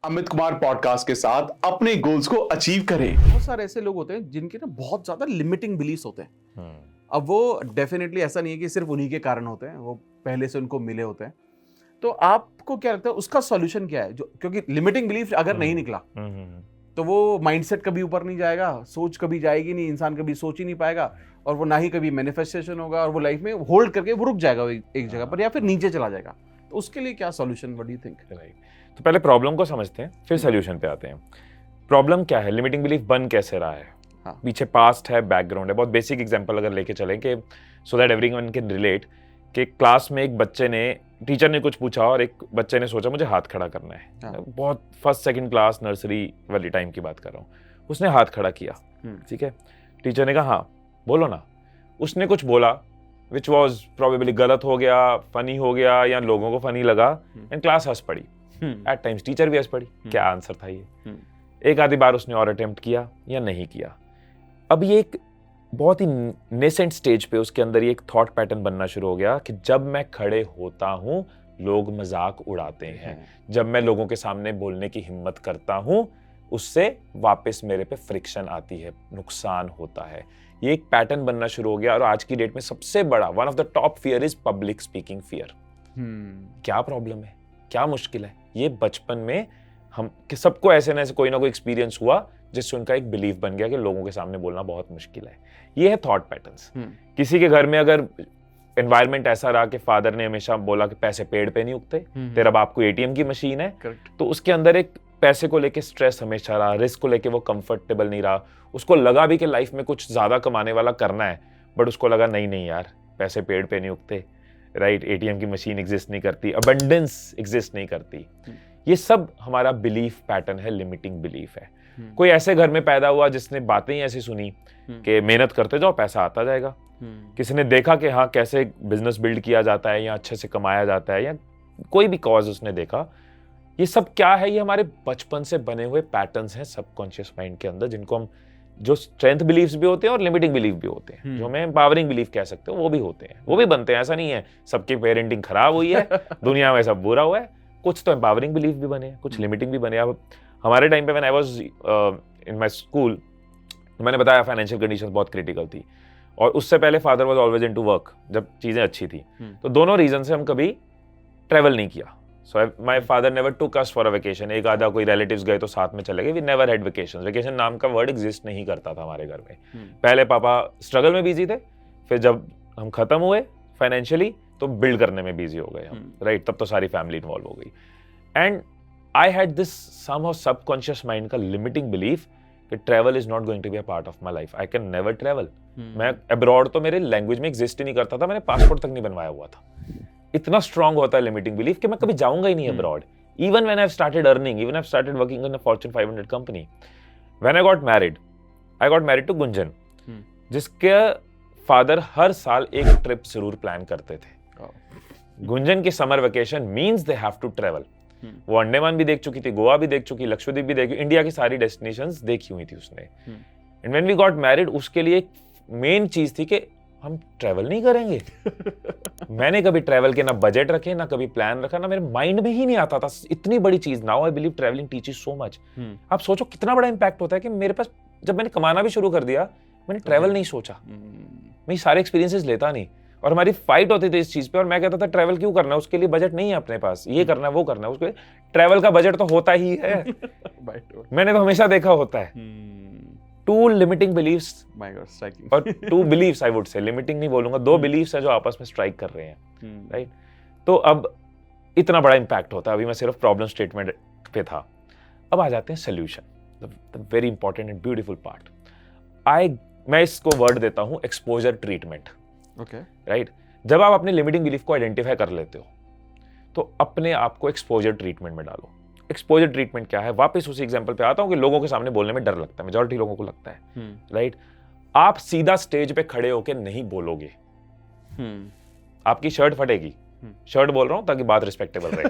Amit Kumar podcast के साथ अपने गोल्स को अचीव करें। बहुत सारे ऐसे लोग होते हैं जिनके ना बहुत ज्यादा लिमिटिंग बिलीफ्स होते हैं। अब वो डेफिनेटली ऐसा नहीं है कि सिर्फ उन्हीं के कारण होते हैं, वो पहले से उनको मिले होते हैं। तो आपको क्या लगता है उसका सॉल्यूशन क्या है? जो क्योंकि लिमिटिंग बिलीफ अगर नहीं निकला तो वो माइंडसेट कभी ऊपर नहीं जाएगा, सोच कभी जाएगी नहीं, इंसान कभी सोच ही नहीं पाएगा और वो ना ही कभी मैनिफेस्टेशन होगा और वो लाइफ में होल्ड करके वो रुक जाएगा एक जगह पर या फिर नीचे चला जाएगा। तो उसके लिए क्या solution, what do you think? Right, तो पहले प्रॉब्लम को समझते हैं फिर सोल्यूशन पे आते हैं। प्रॉब्लम क्या है, लिमिटिंग बिलीफ बन कैसे रहा है? हाँ। पीछे पास्ट है, बैकग्राउंड है। बहुत बेसिक एग्जांपल अगर लेके चलें कि so that everyone can relate कि क्लास में एक बच्चे ने, टीचर ने कुछ पूछा और एक बच्चे ने सोचा मुझे हाथ खड़ा करना है। हाँ। बहुत फर्स्ट सेकंड क्लास नर्सरी वाली टाइम की बात कर रहा हूँ। उसने हाथ खड़ा किया, ठीक है। टीचर ने कहा हाँ बोलो ना। उसने कुछ बोला विच वॉज प्रोबेबली गलत हो गया, फनी हो गया या लोगों को फनी लगा एंड क्लास हंस पड़ी। एट टाइम्स टीचर भी हंस पड़ी। क्या आंसर था ये? एक आधी बार उसने और अटेम्प्ट किया या नहीं किया। अब ये एक बहुत ही नेसेंट स्टेज पे उसके अंदर ये एक थॉट पैटर्न बनना शुरू हो गया कि जब मैं खड़े होता हूं लोग मजाक उड़ाते हैं, जब मैं लोगों के सामने बोलने की हिम्मत करता हूं उससे वापस मेरे पे फ्रिक्शन आती है, नुकसान होता है। ये एक पैटर्न बनना शुरू हो गया और आज की डेट में सबसे बड़ा one of the top fear is public speaking fear. क्या प्रॉब्लम है, क्या मुश्किल है? ये बचपन में हम कि सबको ऐसे ना ऐसे कोई ना कोई एक्सपीरियंस हुआ जिससे उनका एक बिलीफ बन गया कि लोगों के सामने बोलना बहुत मुश्किल है। ये है थॉट पैटर्न्स। किसी के घर में अगर एनवायरनमेंट ऐसा रहा कि फादर ने हमेशा बोला कि पैसे पेड़ पे नहीं उगते, तेरा बाप को एटीएम की मशीन है, तो उसके अंदर एक पैसे को लेके स्ट्रेस हमेशा रहा, रिस्क को लेके वो कंफर्टेबल नहीं रहा। उसको लगा भी कि लाइफ में कुछ ज्यादा कमाने वाला करना है, बट उसको लगा नहीं यार पैसे पेड़ पे नहीं उगते, राइट, एटीएम की मशीन एग्जिस्ट नहीं करती, अबंडेंस एग्जिस्ट नहीं करती। ये सब हमारा बिलीफ पैटर्न है, लिमिटिंग बिलीफ है। कोई ऐसे घर में पैदा हुआ जिसने बातें ही ऐसी सुनी कि मेहनत करते जाओ पैसा आता जाएगा। किसी ने देखा कि हाँ कैसे बिजनेस बिल्ड किया जाता है या अच्छे से कमाया जाता है, या कोई भी कॉज उसने देखा। ये सब क्या है? ये हमारे बचपन से बने हुए पैटर्न्स हैं सबकॉन्शियस माइंड के अंदर, जिनको हम जो स्ट्रेंथ बिलीफ्स भी होते हैं और लिमिटिंग बिलीफ भी होते हैं, जो हमें एम्पावरिंग बिलीफ कह सकते हो, वो भी होते हैं, वो भी बनते हैं। ऐसा नहीं है सबकी पेरेंटिंग खराब हुई है दुनिया में सब बुरा हुआ है। कुछ तो एम्पावरिंग बिलीफ भी बने, कुछ लिमिटिंग भी बने। अब हमारे टाइम पे when I was in my school, मैंने बताया फाइनेंशियल कंडीशंस बहुत क्रिटिकल थी और उससे पहले father was always into work, जब चीजें अच्छी थी। तो दोनों रीजन से हम कभी ट्रेवल नहीं किया। So my father never took us for a vacation. एक आधा कोई रिलेटिव्स गए तो साथ में चले गए। We never had vacation. Vacation नाम का वर्ड एग्जिस्ट नहीं करता था हमारे घर में। पहले पापा स्ट्रगल में बिजी थे, फिर जब हम खत्म हुए फाइनेंशियली तो बिल्ड करने में बिजी हो गए हम, राइट। तब तो सारी फैमिली इन्वॉल्व हो गई। And I had this somehow subconscious mind का लिमिटिंग बिलीफ कि travel is not going to be a part of my life. I can never travel. मैं अब्रॉड तो मेरे लैंग्वेज में एग्जिस्ट ही नहीं करता था, मैंने पासपोर्ट तक नहीं बनवाया हुआ था। इतना स्ट्रांग होता है लिमिटिंग बिलीफ कि मैं कभी जाऊंगा ही नहीं abroad. Even when I have started earning, even I have started working in a Fortune 500 company, when I got married to Gunjan, जिसके फादर हर साल एक ट्रिप जरूर प्लान करते थे। गुंजन की summer vacation means they have to travel. वो अंडमान भी देख चुकी थी, गोवा भी देख चुकी, लक्षद्वीप भी देखी, इंडिया की सारी डेस्टिनेशंस देखी हुई थी उसने। And when we got married, उसके लिए एक मेन चीज थी कि हम ट्रैवल नहीं करेंगे। मैंने कभी ट्रैवल के ना बजट रखे, ना कभी प्लान रखा, ना मेरे माइंड में ही नहीं आता था इतनी बड़ी चीज। Now I believe travelling teaches so much. आप सोचो कितना बड़ा इंपैक्ट होता है कि मेरे पास जब मैंने कमाना भी शुरू कर दिया, मैंने ट्रैवल नहीं सोचा। मैं सारे एक्सपीरियंसेस लेता नहीं और हमारी फाइट होती थी इस चीज पे। और मैं कहता था ट्रैवल क्यों करना है, उसके लिए बजट नहीं है अपने पास, ये करना है वो करना है। उसके ट्रैवल का बजट तो होता ही है। मैंने तो हमेशा देखा होता है। टू लिमिटिंग बिलीफ्स और two beliefs, I would say, limiting नहीं बोलूंगा, दो बिलीफ्स हैं जो आपस में स्ट्राइक कर रहे हैं, राइट। तो अब इतना बड़ा इंपैक्ट होता है। अभी मैं सिर्फ प्रॉब्लम स्टेटमेंट पे था, अब आ जाते हैं solution, the very important and beautiful part. मैं इसको वर्ड देता हूं एक्सपोजर ट्रीटमेंट, राइट। जब आप अपने लिमिटिंग बिलीफ को आइडेंटिफाई कर लेते हो तो अपने आप को एक्सपोजर ट्रीटमेंट में डालो। एक्सपोजर ट्रीटमेंट क्या है? वापस उसी एग्जांपल पे आता हूं कि लोगों के सामने बोलने में डर लगता है, मेजॉरिटी लोगों को लगता है, राइट। आप सीधा स्टेज पे खड़े होकर नहीं बोलोगे, आपकी शर्ट फटेगी। शर्ट बोल रहा हूं ताकि बात रिस्पेक्टेबल रहे।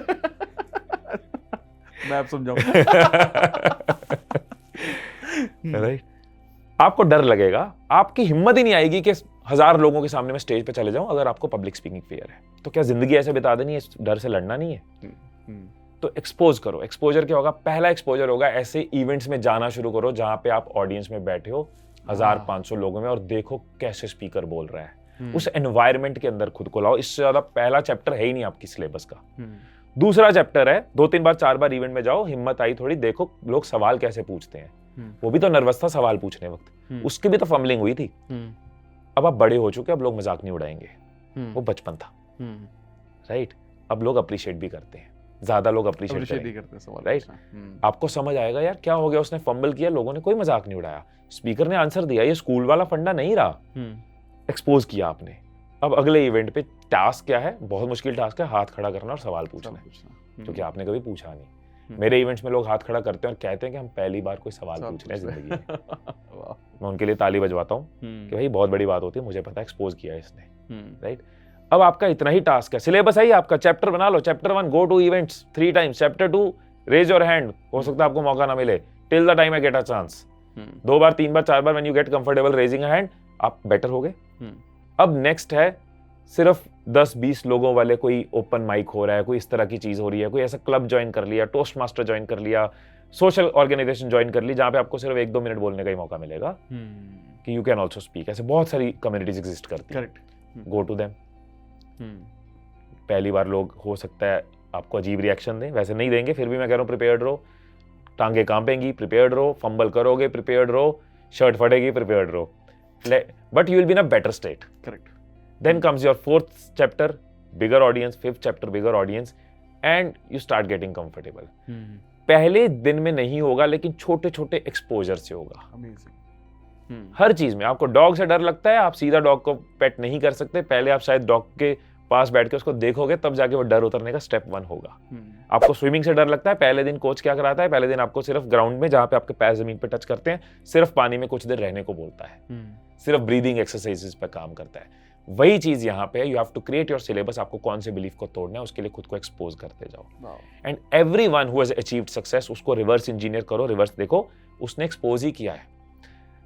मैं अब समझाऊंगा, राइट। आपको डर लगेगा, आपकी हिम्मत ही नहीं आएगी कि 1000 लोगों के सामने मैं स्टेज पे चले जाऊं अगर आपको पब्लिक स्पीकिंग फियर है। तो क्या जिंदगी ऐसे बिता देनी है? डर से लड़ना नहीं है। तो एक्सपोज करो। एक्सपोजर क्या होगा? पहला एक्सपोजर होगा ऐसे इवेंट्स में जाना शुरू करो जहां पे आप ऑडियंस में बैठे हो 1500 लोगों में और देखो कैसे स्पीकर बोल रहा है। उस एनवायरनमेंट के अंदर खुद को लाओ। इससे ज्यादा पहला चैप्टर है ही नहीं आपकी सिलेबस का। दूसरा चैप्टर है 2-3 बार 4 बार इवेंट में जाओ, हिम्मत आई थोड़ी, देखो लोग सवाल कैसे पूछते हैं। वो भी तो नर्वस था सवाल पूछने वक्त, उसकी भी तो फंबलिंग हुई थी। अब आप बड़े हो चुके, अब लोग मजाक नहीं उड़ाएंगे, वो बचपन था। राइट? अब लोग अप्रिशिएट भी करते हैं, ज्यादा लोग अप्रिशिएट भी करते हैं सवाल। राइट? आपको समझ आएगा यार क्या हो गया, उसने फंबल किया, लोगों ने कोई मजाक नहीं उड़ाया, स्पीकर ने आंसर दिया, ये स्कूल वाला फंडा नहीं रहा। एक्सपोज किया आपने। अब अगले इवेंट पे टास्क क्या है? बहुत मुश्किल टास्क है, हाथ खड़ा करना और सवाल पूछना, क्योंकि आपने कभी पूछा नहीं। मेरे इवेंट्स में लोग हाथ खड़ा करते हैं और कहते हैं कि हम पहली बार कोई सवाल पूछ रहे हैं जिंदगी में। मैं उनके लिए ताली बजवाता हूँ कि भाई बहुत बड़ी बात होती है, मुझे पता है, एक्सपोज किया है इसने। राइट? अब आपका इतना ही टास्क है, सिलेबस है ही आपका, चैप्टर बना लो। Chapter 1 go to events 3 times, chapter 2 raise your hand, हो सकता है आपको मौका ना मिले, till the time I get a chance. 2 बार 3 बार 4 बार when you get comfortable raising a hand, आप बेटर हो गए। अब नेक्स्ट है सिर्फ 10-20 लोगों वाले कोई ओपन माइक हो रहा है, कोई इस तरह की चीज हो रही है, कोई ऐसा क्लब ज्वाइन कर लिया, टोस्ट मास्टर ज्वाइन कर लिया, सोशल ऑर्गेनाइजेशन ज्वाइन कर ली जहां पे आपको सिर्फ 1-2 मिनट बोलने का ही मौका मिलेगा कि यू कैन ऑल्सो स्पीक। ऐसे बहुत सारी कम्युनिटीज एग्जिस्ट करती है। Go to them. पहली बार लोग हो सकता है आपको अजीब रिएक्शन दें, वैसे नहीं देंगे, फिर भी मैं कह रहा हूँ प्रिपेयर्ड रहो। टांगे कांपेंगी, प्रिपेयर्ड रहो। फंबल करोगे, प्रिपेयर्ड रहो। शर्ट फटेगी, प्रिपेयर्ड रहो। But you will be in a better state. Correct. Then comes your 4th chapter, bigger audience, 5th chapter, bigger audience, and you start getting comfortable. पहले दिन में नहीं होगा, लेकिन छोटे छोटे एक्सपोजर से होगा। हर चीज में। आपको डॉग से डर लगता है, आप सीधा डॉग को पेट नहीं कर सकते, पहले आप शायद डॉग के पास बैठ के उसको देखोगे, तब जाके वो डर उतरने का स्टेप 1 होगा। आपको स्विमिंग से डर लगता है, पहले दिन कोच क्या कराता है? पहले दिन आपको सिर्फ ग्राउंड में, जहां पे आपके पैर जमीन पे टच करते हैं, सिर्फ पानी में कुछ देर रहने को बोलता है, सिर्फ ब्रीदिंग एक्सरसाइजेस पे काम करता है। वही चीज यहाँ पे है। You have to create your syllabus. आपको कौन से बिलीफ को तोड़ना है, उसके लिए खुद को एक्सपोज करते जाओ। And everyone who has achieved success, उसको रिवर्स इंजीनियर करो। रिवर्स देखो, उसने एक्सपोज ही किया है।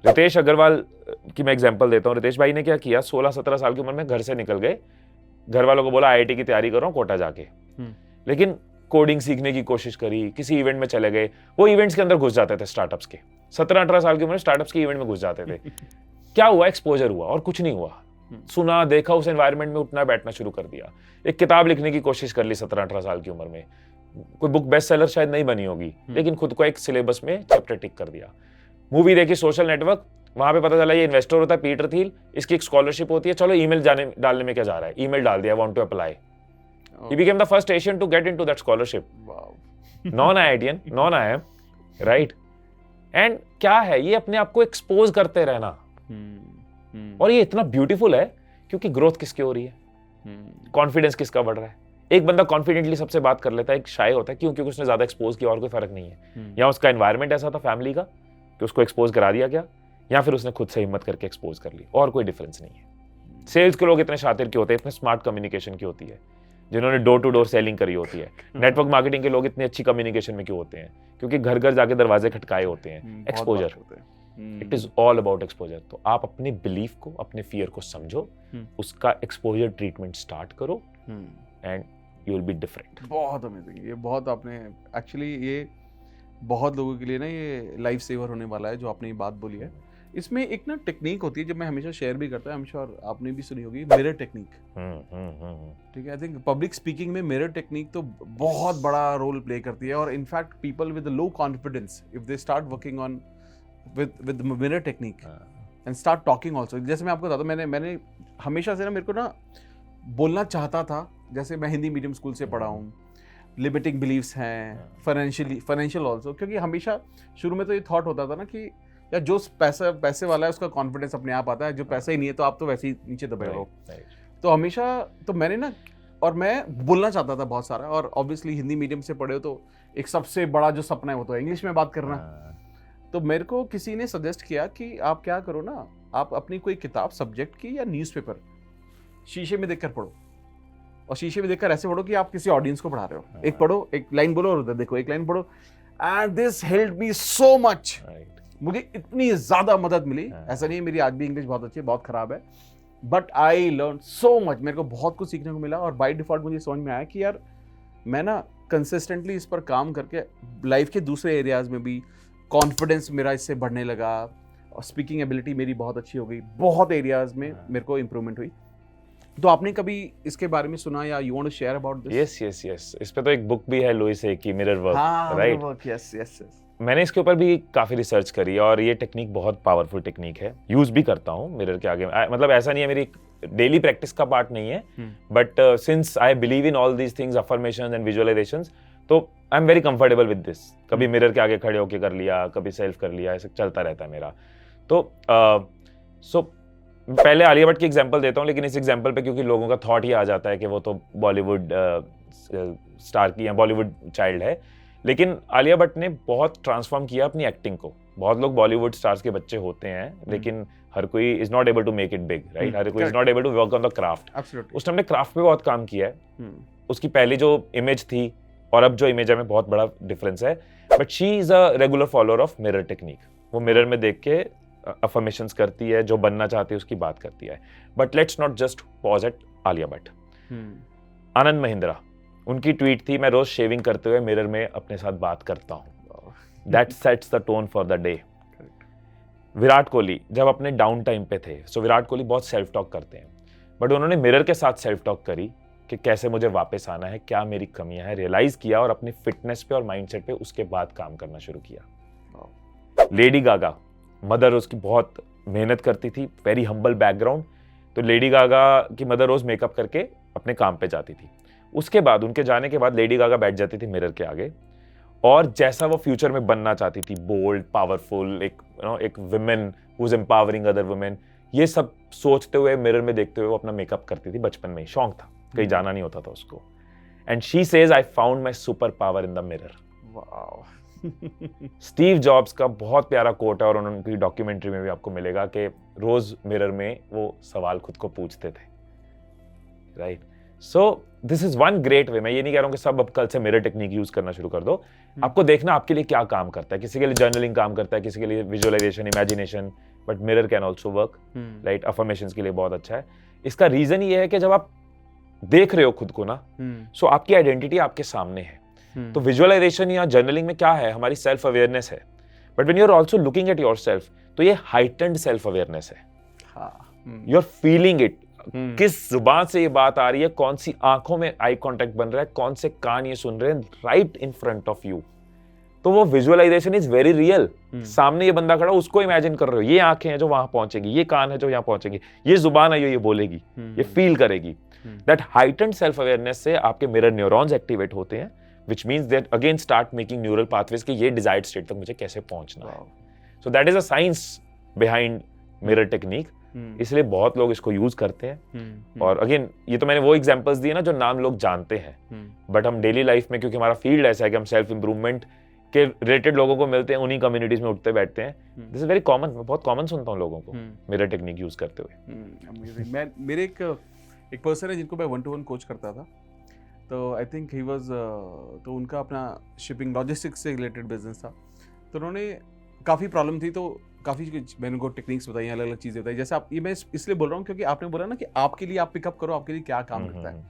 रितेश अग्रवाल की मैं एग्जांपल देता हूँ। रितेश भाई ने क्या किया? 16-17 साल की उम्र में घर से निकल गए, घर वालों को बोला IIT की तैयारी करो कोटा जाके, लेकिन कोडिंग सीखने की कोशिश करी, किसी इवेंट में चले गए। वो इवेंट्स के अंदर घुस जाते थे स्टार्टअप्स के। 17-18 साल की उम्र में स्टार्टअप्स के इवेंट में घुस जाते थे। क्या हुआ? एक्सपोजर हुआ और कुछ नहीं हुआ। सुना, देखा, उस एनवायरनमेंट में उठना बैठना शुरू कर दिया। एक किताब लिखने की कोशिश कर ली 17-18 साल की उम्र में, कोई बुक बेस्ट सेलर शायद नहीं बनी होगी, लेकिन खुद को एक सिलेबस में चैप्टर टिक कर दिया। मूवी देखी सोशल नेटवर्क, वहां पे पता चला ये इन्वेस्टर होता है पीटर थिल, इसकी एक स्कॉलरशिप होती है, चलो ईमेल डालने में क्या जा रहा है, ईमेल डाल दिया, want to apply. He became the first Asian to get into that scholarship. Non IITian, non IIM, right? And क्या है ये? अपने आप को एक्सपोज करते रहना। और ये इतना ब्यूटीफुल है क्योंकि ग्रोथ किसकी हो रही है, कॉन्फिडेंस किसका बढ़ रहा है। एक बंदा कॉन्फिडेंटली सबसे बात कर लेता है, एक शाय होता है, क्यों? क्योंकि उसने ज्यादा एक्सपोज किया और कोई फर्क नहीं है। या उसका एनवायरनमेंट ऐसा था फैमिली का कि उसको एक्सपोज करा दिया गया, या फिर उसने खुद से हिम्मत करके एक्सपोज कर ली, और कोई डिफरेंस नहीं है। सेल्स के लोग इतने शातिर के होते हैं, इतने स्मार्ट कम्युनिकेशन की होती है, जिन्होंने डोर टू डोर सेलिंग करी होती है। नेटवर्क मार्केटिंग के लोग इतनी अच्छी कम्युनिकेशन में क्यों होते हैं? क्योंकि घर घर जाके दरवाजे खटकाए होते हैं। Exposure, it is all about exposure. तो आप अपने बिलीफ को, अपने फियर को समझो, उसका एक्सपोजर ट्रीटमेंट स्टार्ट करो, and you will be different. बहुत अमेजिंग। ये बहुत आपने एक्चुअली, ये बहुत लोगों के लिए ना ये लाइफ सेवर होने वाला है जो आपने ये बात बोली है। इसमें एक ना टेक्निक होती है जो मैं हमेशा शेयर भी करता हूँ, आई एम श्योर आपने भी सुनी होगी, मिरर टेक्निक। ठीक है, आई थिंक पब्लिक स्पीकिंग में मिरर टेक्निक तो बहुत बड़ा रोल प्ले करती है। और in fact people with low confidence, if they start working on with mirror technique and start talking also। जैसे मैं आपको बताता हूँ, मैंने हमेशा से ना, मेरे को ना बोलना चाहता था, जैसे मैं हिंदी मीडियम स्कूल से पढ़ा हूँ, लिमिटिंग बिलीव्स हैं, फाइनेंशियल ऑल्सो, क्योंकि हमेशा शुरू में तो ये थॉट होता था ना कि यार जो पैसे वाला है उसका कॉन्फिडेंस अपने आप आता है, जो पैसा ही नहीं है तो आप तो वैसे ही नीचे दबे रहो। तो हमेशा तो मैंने ना, और मैं बोलना चाहता था बहुत सारा, और ऑब्वियसली हिंदी मीडियम से पढ़े हो तो एक सबसे बड़ा जो सपना है वो तो इंग्लिश में बात करना। तो मेरे को किसी ने सजेस्ट किया कि आप क्या करो ना, आप अपनी कोई किताब सब्जेक्ट की या न्यूज़पेपर शीशे में देखकर पढ़ो, और शीशे में देखकर ऐसे पढ़ो कि आप किसी ऑडियंस को पढ़ा रहे हो। एक पढ़ो, एक लाइन बोलो और उधर देखो, एक लाइन पढ़ो, and this helped me so much. मुझे इतनी ज्यादा मदद मिली। ऐसा नहीं है मेरी आज भी इंग्लिश बहुत अच्छी है, बहुत खराब है, but I learn so much. मेरे को बहुत कुछ सीखने को मिला, और बाय डिफॉल्ट मुझे समझ में आया कि यार मैं ना कंसिस्टेंटली इस पर काम करके लाइफ के दूसरे एरियाज में भी कॉन्फिडेंस मेरा इससे बढ़ने लगा और स्पीकिंग एबिलिटी मेरी बहुत अच्छी हो गई, बहुत एरियाज में मेरे को इम्प्रूवमेंट हुई। तो आपने कभी इसके बारे में सुना या you want to share about this? Yes. इस पे तो एक बुक भी है लुइस ए की, मिरर वर्क, हाँ, राइट? यस। मैंने इसके ऊपर भी काफी रिसर्च करी और ये टेक्निक बहुत पावरफुल टेक्निक है, यूज भी करता हूँ मिरर के आगे। मतलब ऐसा नहीं है, मेरी डेली प्रैक्टिस का पार्ट नहीं है, but since I believe in all these things, affirmations and visualisations, तो I am very comfortable with this. कभी मिरर के आगे खड़े होके कर लिया, कभी सेल्फ कर लिया, ऐसे चलता रहता है मेरा। तो सो पहले आलिया भट्ट की एग्जांपल देता हूँ, लेकिन इस एग्जांपल पे क्योंकि लोगों का थॉट ही आ जाता है कि वो तो बॉलीवुड स्टार की या बॉलीवुड चाइल्ड है, लेकिन आलिया भट्ट ने बहुत ट्रांसफॉर्म किया अपनी एक्टिंग को। बहुत लोग बॉलीवुड स्टार्स के बच्चे होते हैं, लेकिन हर कोई is not able to make it big, right? हर कोई is not able to work on the craft. उसने अपने क्राफ्ट पे बहुत काम किया है। उसकी पहली जो इमेज थी और अब जो इमेज है में बहुत बड़ा डिफरेंस है, but she is a regular follower of mirror technique. वो मिरर में देख के अफर्मेशंस करती है, जो बनना चाहती है उसकी बात करती है। But let's not just pause at Alia Bhatt. Anand Mahindra, उनकी ट्वीट थी, मैं रोज शेविंग करते हुए मिरर में अपने साथ बात करता हूं। That sets the tone for the day. Virat Kohli जब अपने डाउन टाइम पे थे, सो विराट कोहली बहुत सेल्फ टॉक करते हैं, बट उन्होंने मिरर के साथ सेल्फ टॉक करी कि कैसे मुझे वापस आना है, क्या मेरी कमियां हैं, रियलाइज किया और अपनी फिटनेस पे और माइंडसेट पे उसके बाद काम करना शुरू किया। लेडी गागा, मदर उसकी बहुत मेहनत करती थी, वेरी हम्बल बैकग्राउंड, तो लेडी गागा की मदर रोज मेकअप करके अपने काम पे जाती थी। उसके बाद, उनके जाने के बाद लेडी गागा बैठ जाती थी मिरर के आगे और जैसा वो फ्यूचर में बनना चाहती थी, बोल्ड, पावरफुल, एक women who is empowering other women, ये सब सोचते हुए मिरर में देखते हुए वो अपना मेकअप करती थी। बचपन में ही शौक था, कहीं जाना नहीं होता था उसको। And she says I found my super power in the mirror. Steve jobs का बहुत प्यारा कोट है और उनकी डॉक्यूमेंट्री में भी आपको मिलेगा कि रोज मिरर में वो सवाल खुद को पूछते थे, right? So this is one great way. मैं ये नहीं कह रहा हूं कि सब अब कल से मिरर टेक्निक यूज करना शुरू कर दो। आपको देखना आपके लिए क्या काम करता है। किसी के लिए जर्नलिंग काम करता है, किसी के लिए visualisation, imagination, but mirror can also work, right? Affirmations के लिए बहुत अच्छा है। इसका रीजन ये है कि जब आप देख रहे हो खुद को ना, सो आपकी आइडेंटिटी आपके सामने है। तो विजुअलाइजेशन या जर्नलिंग में क्या है, हमारी सेल्फ अवेयरनेस है, but when you are also looking at yourself, तो ये हाइटेंड सेल्फ अवेयरनेस है। यू आर फीलिंग इट, किस जुबान से ये बात आ रही है, कौन सी आंखों में आई कांटेक्ट बन रहा है, कौन से कान ये सुन रहे हैं right in front of you. तो वो विजुअलाइजेशन इज वेरी रियल। सामने ये बंदा खड़ा, उसको इमेजिन कर रहे हो, ये आंखें हैं जो वहां पहुंचेंगी, ये कान है जो यहां पहुंचेंगी, ये जुबान है जो ये बोलेगी, ये फील करेगी। दैट हाइटेंड सेल्फ अवेयरनेस से आपके मिरर न्यूरॉन्स एक्टिवेट होते हैं, which means that again start making neural pathways कि ये desired state तक मुझे कैसे पहुंचना है। So that is a science behind mirror technique। इसलिए बहुत लोग इसको यूज करते हैं। और अगेन ये तो मैंने वो एग्जांपल्स दिए ना जो नाम लोग जानते हैं, बट हम डेली लाइफ में, क्योंकि हमारा फील्ड ऐसा है कि हम सेल्फ इंप्रूवमेंट के रिलेटेड लोगोग को मिलते हैं, उन्हीं कम्युनिटीज में उठते बैठते हैं। This is very common. मैं बहुत कॉमन सुनता हूँ लोगों को मिरर टेक्निक यूज करते हुए। मैं मेरे एक पर्सन है जिनको मैं 1-to-1 कोच करता था, तो आई थिंक ही वाज, तो उनका अपना शिपिंग लॉजिस्टिक्स से रिलेटेड बिजनेस था। तो उन्होंने काफ़ी प्रॉब्लम थी, तो काफ़ी मैंने उनको टेक्निक्स बताई, अलग अलग चीज़ें बताई। जैसे आप, ये मैं इसलिए बोल रहा हूँ क्योंकि आपने बोला ना कि आपके लिए आप पिकअप करो, आपके लिए क्या काम करता है।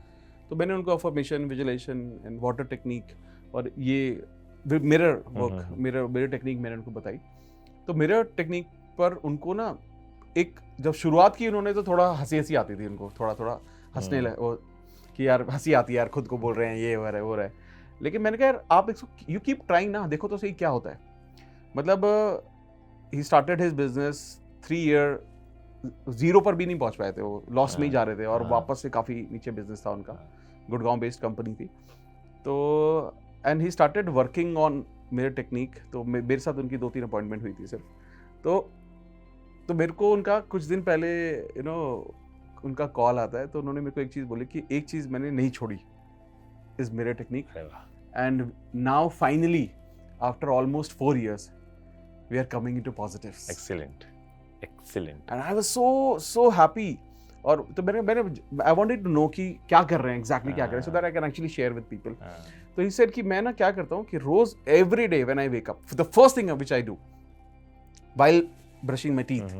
तो मैंने उनको affirmation, visualisation and water technique और ये मिरर वर्क, मिरर टेक्निक मैंने उनको बताई। तो मिरर टेक्निक पर उनको ना, एक जब शुरुआत की उन्होंने, तो थोड़ा हंसी आती थी उनको, थोड़ा हंसने लगे कि यार हंसी आती है यार, खुद को बोल रहे हैं ये हो रहा है वो रहा है। लेकिन मैंने कहा यार आप इसको यू कीप ट्राइंग ना, देखो तो सही क्या होता है। मतलब he started his business 3 year, 0 पर भी नहीं पहुंच पाए थे, वो लॉस में ही जा रहे थे और वापस से काफ़ी नीचे बिजनेस था उनका, गुड़गांव बेस्ड कंपनी थी। तो and he started working on mirror technique. तो मेरे साथ उनकी 2-3 अपॉइंटमेंट हुई थी सिर्फ। तो मेरे को उनका कुछ दिन पहले उनका कॉल आता है, तो उन्होंने मेरे को एक चीज़ बोली कि एक चीज़ मैंने नहीं छोड़ी, is mirror technique. And now finally after almost 4 years we are coming into positives. Excellent. And I was so happy. और तो मैंने आई वांटेड टू नो कि क्या कर रहे हैं, एग्जैक्टली क्या कर रहे हैं, so that I can actually share with people. तो ही सेड कि मैं ना क्या करता हूँ कि रोज every day when I wake up, the first thing which I do while brushing my teeth,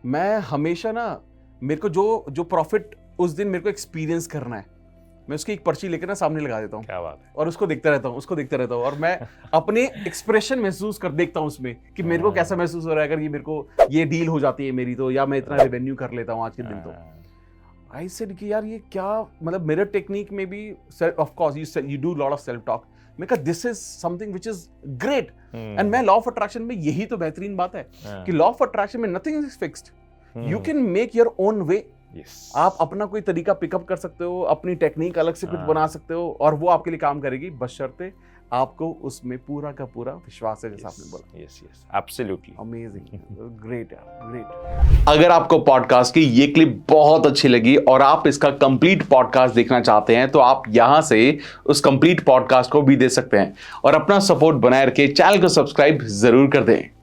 मैं हमेशा ना, मेरे को जो प्रॉफिट उस दिन मेरे को एक्सपीरियंस करना है, मैं उसकी एक पर्ची लेकर ना सामने लगा देता हूँ क्या बात है। और उसको देखता रहता हूँ और मैं अपने एक्सप्रेशन महसूस कर देखता हूँ उसमें कि मेरे को कैसा महसूस हो रहा है अगर ये मेरे को ये डील हो जाती है मेरी, तो या मैं इतना रेवेन्यू कर लेता हूँ आज के दिन। तो आई सेड कि यार ये क्या, मतलब मेरे टेक्निक में भी of course you do lot of self talk. मैं कहा this is something which is great. And मैं लॉ ऑफ अट्रैक्शन में यही तो बेहतरीन बात है कि लॉ ऑफ अट्रैक्शन में nothing is fixed, you can make your own way. आप अपना कोई तरीका पिकअप कर सकते हो, अपनी टेक्निक अलग से कुछ बना सकते हो और वो आपके लिए काम करेगी, बशर्ते आपको उसमें पूरा का पूरा विश्वास है, जैसा आपने बोला। यस एब्सोल्युटली अमेजिंग, ग्रेट यार, ग्रेट। अगर आपको पॉडकास्ट की ये क्लिप बहुत अच्छी लगी और आप इसका कंप्लीट पॉडकास्ट देखना चाहते हैं तो आप यहां से उस कंप्लीट पॉडकास्ट को भी दे सकते हैं और अपना सपोर्ट बनाए रखे चैनल को सब्सक्राइब जरूर कर दें।